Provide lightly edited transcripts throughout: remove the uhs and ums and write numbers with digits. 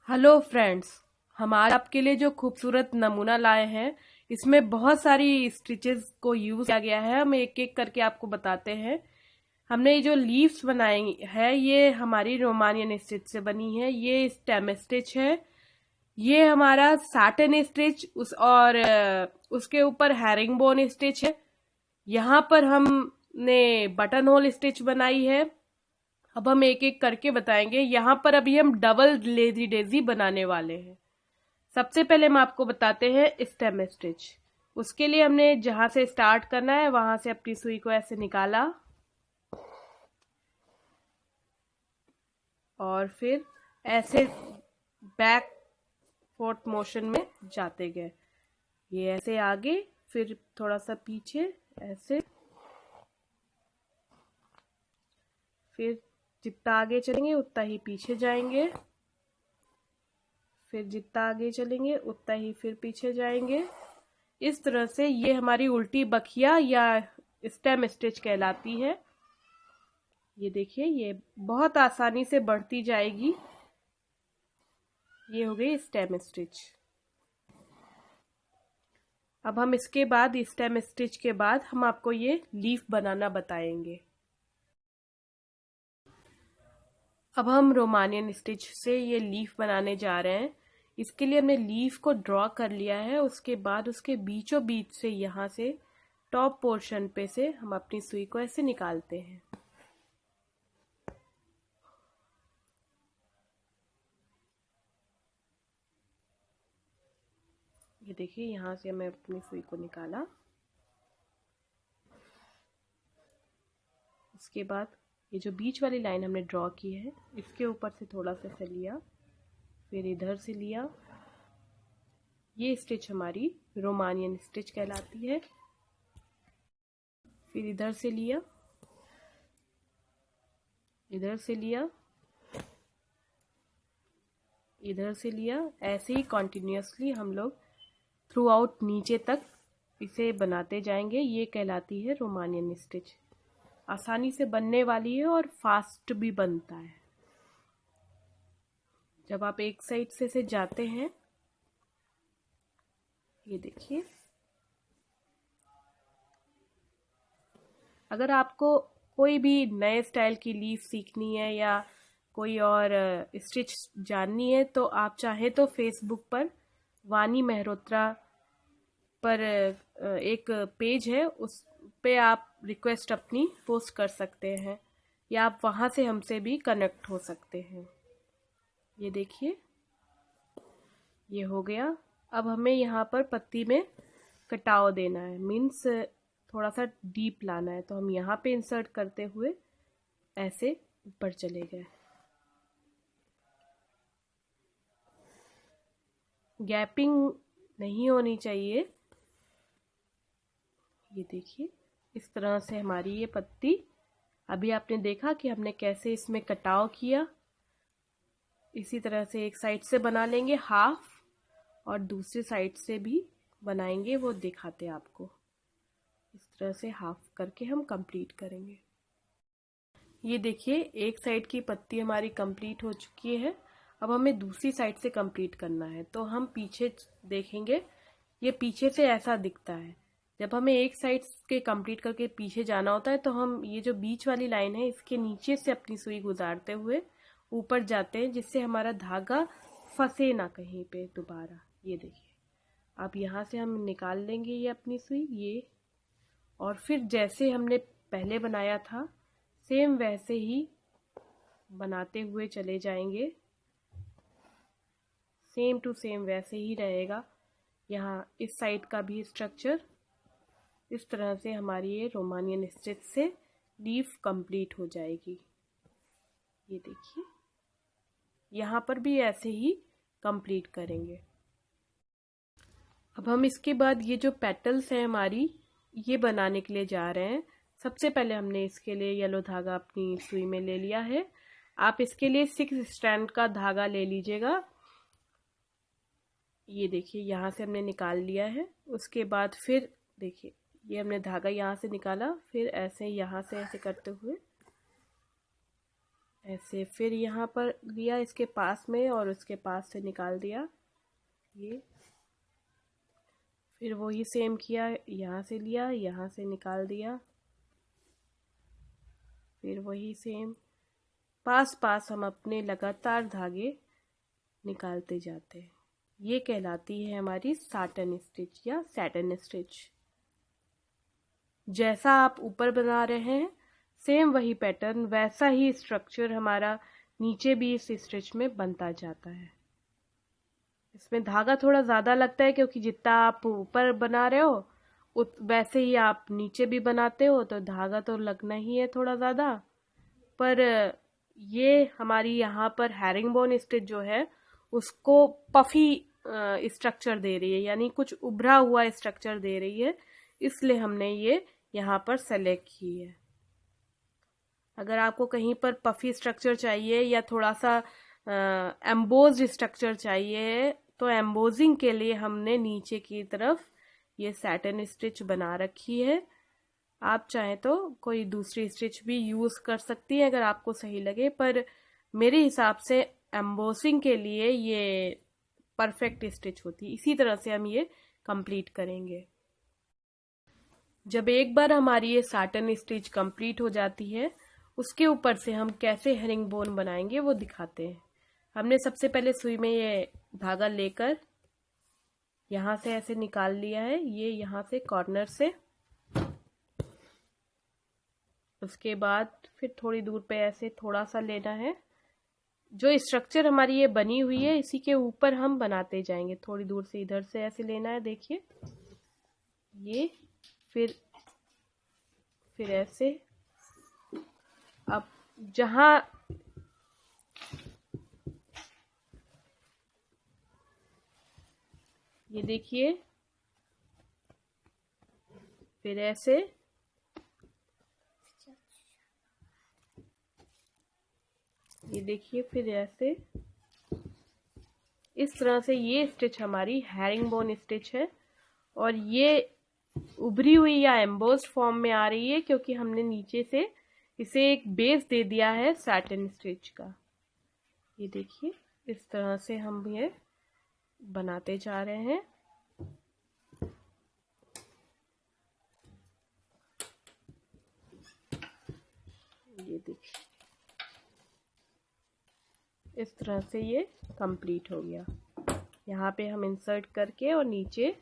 Hello friends, हमारे आपके लिए जो खूबसूरत नमूना लाए हैं इसमें बहुत सारी स्टिचेस को यूज किया गया है। हम एक एक करके आपको बताते हैं। हमने ये जो लीव्स बनाई है ये हमारी रोमानियन स्टिच से बनी है। ये स्टेम स्टिच है। ये हमारा सैटिन स्टिच उसके ऊपर हैरिंग बोन स्टिच है। यहाँ पर हमने बटन होल स्टिच बनाई है। अब हम एक एक करके बताएंगे। यहाँ पर अभी हम डबल लेजी डेजी बनाने वाले हैं। सबसे पहले हम आपको बताते हैं स्टेम स्टिच। उसके लिए हमने जहां से स्टार्ट करना है वहां से अपनी सुई को ऐसे निकाला और फिर ऐसे बैक फोर्थ मोशन में जाते गए। ये ऐसे आगे, फिर थोड़ा सा पीछे, ऐसे, फिर जितना आगे चलेंगे उतना ही पीछे जाएंगे, फिर जितना आगे चलेंगे उतना ही फिर पीछे जाएंगे। इस तरह से ये हमारी उल्टी बखिया या स्टेम स्टिच कहलाती है। ये देखिए, ये बहुत आसानी से बढ़ती जाएगी। ये हो गई स्टेम स्टिच। अब हम इसके बाद स्टेम स्टिच के बाद हम आपको ये लीफ बनाना बताएंगे। अब हम रोमानियन स्टिच से ये लीफ बनाने जा रहे हैं। इसके लिए हमने लीफ को ड्रॉ कर लिया है। उसके बाद उसके बीचों बीच से यहाँ से टॉप पोर्शन पे से हम अपनी सुई को ऐसे निकालते हैं। ये देखिए, यहाँ से हमें अपनी सुई को निकाला। उसके बाद ये जो बीच वाली लाइन हमने ड्रॉ की है इसके ऊपर से थोड़ा सा लिया, फिर इधर से लिया। ये स्टिच हमारी रोमानियन स्टिच कहलाती है। फिर इधर से लिया, इधर से लिया, इधर से लिया। ऐसे ही कॉन्टिन्यूसली हम लोग थ्रू आउट नीचे तक इसे बनाते जाएंगे। ये कहलाती है रोमानियन स्टिच। आसानी से बनने वाली है और फास्ट भी बनता है। जब आप एक साइड से जाते हैं, ये देखिए, अगर आपको कोई भी नए स्टाइल की लीफ सीखनी है या कोई और स्टिच जाननी है तो आप चाहे तो फेसबुक पर वानी मेहरोत्रा पर एक पेज है, उस पे आप रिक्वेस्ट अपनी पोस्ट कर सकते हैं या आप वहां से हमसे भी कनेक्ट हो सकते हैं। ये देखिए, ये हो गया। अब हमें यहाँ पर पत्ती में कटाव देना है, मीन्स थोड़ा सा डीप लाना है। तो हम यहाँ पे इंसर्ट करते हुए ऐसे ऊपर चले गए। गैपिंग नहीं होनी चाहिए। ये देखिए, इस तरह से हमारी ये पत्ती, अभी आपने देखा कि हमने कैसे इसमें कटाव किया। इसी तरह से एक साइड से बना लेंगे हाफ और दूसरी साइड से भी बनाएंगे, वो दिखाते आपको। इस तरह से हाफ करके हम कंप्लीट करेंगे। ये देखिए, एक साइड की पत्ती हमारी कंप्लीट हो चुकी है। अब हमें दूसरी साइड से कंप्लीट करना है। तो हम पीछे देखेंगे, ये पीछे से ऐसा दिखता है। जब हमें एक साइड के कंप्लीट करके पीछे जाना होता है तो हम ये जो बीच वाली लाइन है इसके नीचे से अपनी सुई गुजारते हुए ऊपर जाते हैं, जिससे हमारा धागा फंसे ना कहीं पे दोबारा। ये देखिए, अब यहाँ से हम निकाल लेंगे ये अपनी सुई, ये, और फिर जैसे हमने पहले बनाया था सेम वैसे ही बनाते हुए चले जाएंगे। सेम टू सेम वैसे ही रहेगा। यहाँ इस साइड का भी स्ट्रक्चर। इस तरह से हमारी ये रोमानियन स्टिच से लीफ कंप्लीट हो जाएगी। ये देखिए, यहाँ पर भी ऐसे ही कंप्लीट करेंगे। अब हम इसके बाद ये जो पेटल्स हैं हमारी, ये बनाने के लिए जा रहे हैं। सबसे पहले हमने इसके लिए येलो धागा अपनी सुई में ले लिया है। आप इसके लिए 6 स्ट्रैंड का धागा ले लीजिएगा। ये देखिए, यहाँ से हमने निकाल लिया है। उसके बाद फिर देखिए, ये हमने धागा यहाँ से निकाला, फिर ऐसे यहाँ से ऐसे करते हुए ऐसे फिर यहाँ पर लिया इसके पास में और उसके पास से निकाल दिया ये। फिर वही सेम किया, यहाँ से लिया, यहाँ से निकाल दिया। फिर वही सेम पास पास हम अपने लगातार धागे निकालते जाते हैं। ये कहलाती है हमारी साटन स्टिच या सैटन स्टिच। जैसा आप ऊपर बना रहे हैं सेम वही पैटर्न, वैसा ही स्ट्रक्चर हमारा नीचे भी इस स्टिच में बनता जाता है। इसमें धागा थोड़ा ज़्यादा लगता है क्योंकि जितना आप ऊपर बना रहे हो वैसे ही आप नीचे भी बनाते हो, तो धागा तो लगना ही है थोड़ा ज़्यादा। पर ये हमारी यहाँ पर हैरिंगबोन स्टिच जो है उसको पफी स्ट्रक्चर दे रही है, यानी कुछ उभरा हुआ स्ट्रक्चर दे रही है, इसलिए हमने ये यहाँ पर सेलेक्ट की है। अगर आपको कहीं पर पफी स्ट्रक्चर चाहिए या थोड़ा सा एम्बोज्ड स्ट्रक्चर चाहिए तो एम्बोजिंग के लिए हमने नीचे की तरफ ये सैटन स्टिच बना रखी है। आप चाहें तो कोई दूसरी स्टिच भी यूज़ कर सकती हैं अगर आपको सही लगे, पर मेरे हिसाब से एम्बोसिंग के लिए ये परफेक्ट स्टिच होती है। इसी तरह से हम ये कंप्लीट करेंगे। जब एक बार हमारी ये सैटन स्टिच कंप्लीट हो जाती है उसके ऊपर से हम कैसे हेरिंगबोन बनाएंगे वो दिखाते हैं। हमने सबसे पहले सुई में ये धागा लेकर यहाँ से ऐसे निकाल लिया है, ये यहाँ से कॉर्नर से। उसके बाद फिर थोड़ी दूर पे ऐसे थोड़ा सा लेना है। जो स्ट्रक्चर हमारी ये बनी हुई है इसी के ऊपर हम बनाते जाएंगे। थोड़ी दूर से इधर से ऐसे लेना है, देखिए ये, फिर ऐसे। अब जहां ये देखिए, फिर ऐसे, ये देखिए, फिर ऐसे। इस तरह से ये स्टिच हमारी हैरिंगबोन स्टिच है और ये उभरी हुई या एम्बोस्ड फॉर्म में आ रही है क्योंकि हमने नीचे से इसे एक बेस दे दिया है सैटिन स्टिच का। ये देखिए इस तरह से हम ये बनाते जा रहे हैं। ये देखिए इस तरह से ये कंप्लीट हो गया। यहाँ पे हम इंसर्ट करके और नीचे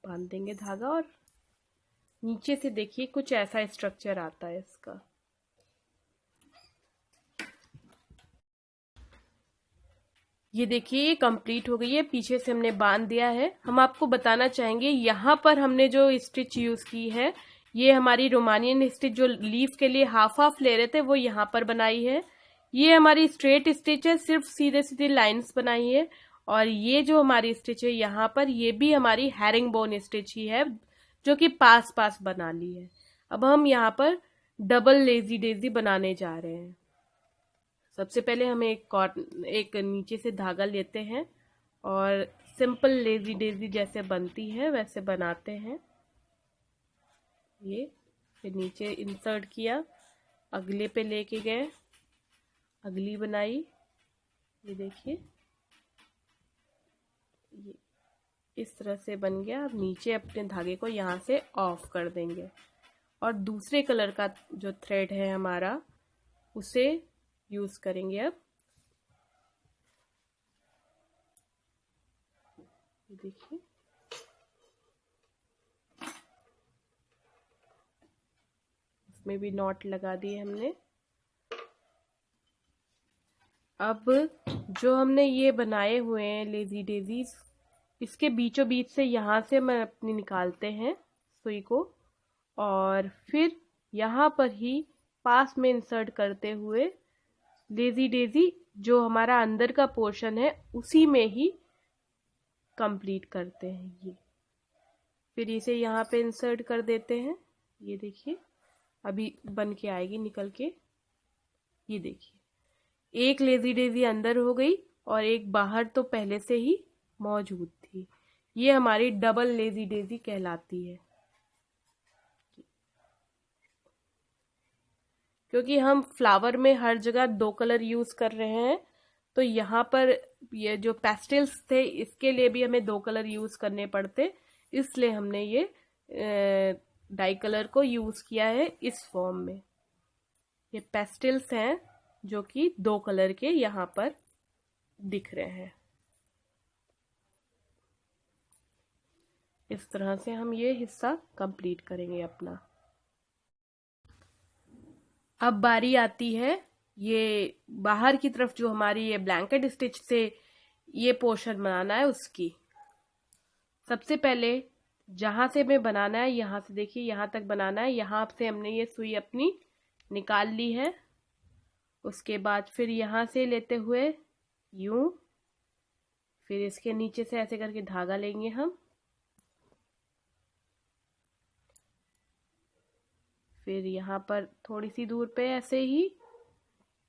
बांध देंगे धागा और नीचे से देखिए कुछ ऐसा स्ट्रक्चर आता है इसका। ये देखिए ये कंप्लीट हो गई है, पीछे से हमने बांध दिया है। हम आपको बताना चाहेंगे यहाँ पर हमने जो स्टिच यूज की है ये हमारी रोमानियन स्टिच, जो लीफ के लिए हाफ हाफ ले रहे थे वो यहाँ पर बनाई है। ये हमारी स्ट्रेट स्टिच है, सिर्फ सीधे सीधे लाइंस बनाई है। और ये जो हमारी स्टिच है यहाँ पर, ये भी हमारी हैरिंगबोन स्टिच ही है जो कि पास पास बना ली है। अब हम यहाँ पर डबल लेजी डेजी बनाने जा रहे हैं। सबसे पहले हम एक नीचे से धागा लेते हैं और सिंपल लेजी डेजी जैसे बनती है वैसे बनाते हैं। ये फिर नीचे इंसर्ट किया, अगले पे लेके गए, अगली बनाई। ये देखिए ये इस तरह से बन गया। अब नीचे अपने धागे को यहाँ से ऑफ कर देंगे और दूसरे कलर का जो थ्रेड है हमारा उसे यूज करेंगे। अब देखिए इसमें भी नॉट लगा दिए हमने। अब जो हमने ये बनाए हुए हैं लेजी डेजीज, इसके बीचों बीच से यहाँ से हम अपनी निकालते हैं सुई को और फिर यहाँ पर ही पास में इंसर्ट करते हुए लेजी डेजी जो हमारा अंदर का पोर्शन है उसी में ही कंप्लीट करते हैं। ये फिर इसे यहाँ पे इंसर्ट कर देते हैं। ये देखिए अभी बन के आएगी निकल के। ये देखिए एक लेजी डेजी अंदर हो गई और एक बाहर तो पहले से ही मौजूद थी। ये हमारी डबल लेजी डेजी कहलाती है। क्योंकि हम फ्लावर में हर जगह 2 कलर यूज कर रहे हैं, तो यहाँ पर ये जो पेस्टल्स थे इसके लिए भी हमें 2 कलर यूज करने पड़ते, इसलिए हमने ये डाई कलर को यूज किया है इस फॉर्म में। ये पेस्टल्स हैं जो कि 2 कलर के यहाँ पर दिख रहे हैं। इस तरह से हम ये हिस्सा कंप्लीट करेंगे अपना। अब बारी आती है ये बाहर की तरफ जो हमारी ये ब्लैंकेट स्टिच से ये पोर्शन बनाना है उसकी। सबसे पहले जहां से हमें बनाना है, यहां से देखिए यहां तक बनाना है, यहां से हमने ये सुई अपनी निकाल ली है। उसके बाद फिर यहां से लेते हुए यूं, फिर इसके नीचे से ऐसे करके धागा लेंगे हम, फिर यहाँ पर थोड़ी सी दूर पे ऐसे ही,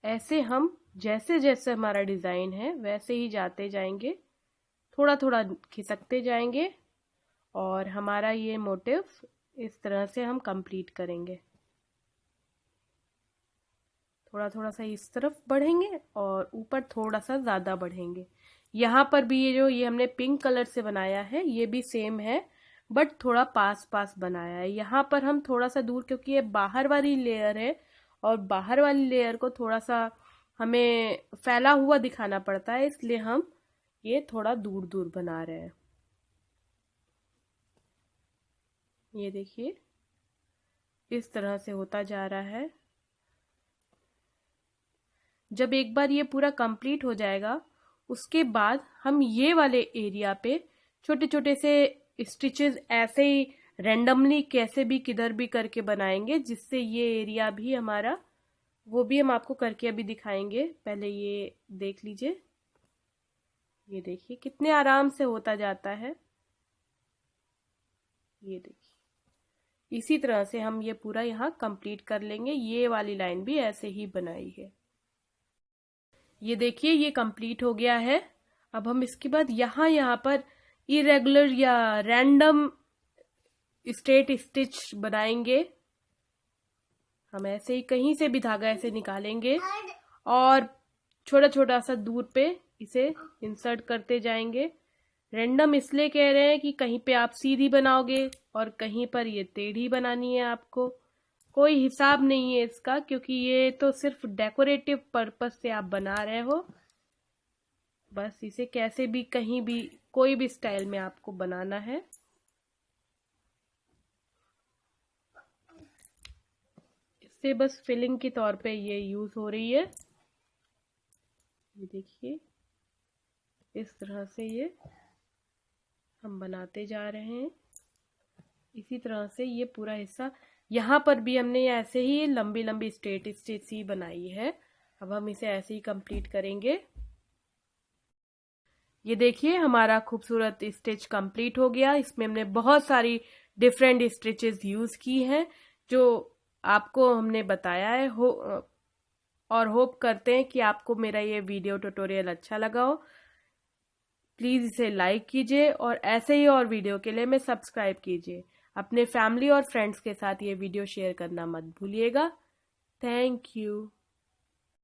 ऐसे हम जैसे जैसे हमारा डिजाइन है वैसे ही जाते जाएंगे, थोड़ा थोड़ा खिसकते जाएंगे और हमारा ये मोटिव इस तरह से हम कंप्लीट करेंगे। थोड़ा थोड़ा सा इस तरफ बढ़ेंगे और ऊपर थोड़ा सा ज्यादा बढ़ेंगे। यहाँ पर भी ये जो ये हमने पिंक कलर से बनाया है ये भी सेम है, बट थोड़ा पास पास बनाया है। यहाँ पर हम थोड़ा सा दूर, क्योंकि ये बाहर वाली लेयर है और बाहर वाली लेयर को थोड़ा सा हमें फैला हुआ दिखाना पड़ता है, इसलिए हम ये थोड़ा दूर दूर बना रहे हैं। ये देखिए इस तरह से होता जा रहा है। जब एक बार ये पूरा कंप्लीट हो जाएगा उसके बाद हम ये वाले एरिया पे छोटे छोटे से स्टिचेस ऐसे ही रैंडमली कैसे भी किधर भी करके बनाएंगे, जिससे ये एरिया भी हमारा, वो भी हम आपको करके अभी दिखाएंगे। पहले ये देख लीजिए, ये देखिए कितने आराम से होता जाता है। ये देखिए इसी तरह से हम ये पूरा यहाँ कंप्लीट कर लेंगे। ये वाली लाइन भी ऐसे ही बनाई है। ये देखिए ये कंप्लीट हो गया है। अब हम इसके बाद यहाँ पर इरेगुलर या रैंडम स्ट्रेट स्टिच बनाएंगे। हम ऐसे ही कहीं से भी धागा ऐसे निकालेंगे और छोटा छोटा सा दूर पे इसे इंसर्ट करते जाएंगे। रैंडम इसलिए कह रहे हैं कि कहीं पे आप सीधी बनाओगे और कहीं पर ये टेढ़ी बनानी है आपको। कोई हिसाब नहीं है इसका, क्योंकि ये तो सिर्फ डेकोरेटिव पर्पस से आप बना रहे हो। बस इसे कैसे भी कहीं भी कोई भी स्टाइल में आपको बनाना है। इससे बस फिलिंग के तौर पे ये यूज हो रही है। ये देखिए इस तरह से ये हम बनाते जा रहे हैं। इसी तरह से ये पूरा हिस्सा, यहाँ पर भी हमने ऐसे ही लंबी लंबी स्ट्रेट स्टिच ही बनाई है। अब हम इसे ऐसे ही कंप्लीट करेंगे। ये देखिए हमारा खूबसूरत स्टिच कंप्लीट हो गया। इसमें हमने बहुत सारी डिफरेंट स्टिचेस यूज की हैं जो आपको हमने बताया है। और होप करते हैं कि आपको मेरा ये वीडियो ट्यूटोरियल अच्छा लगा हो। प्लीज इसे लाइक कीजिए और ऐसे ही और वीडियो के लिए सब्सक्राइब कीजिए। अपने फैमिली और फ्रेंड्स के साथ ये वीडियो शेयर करना मत भूलिएगा। Thank you.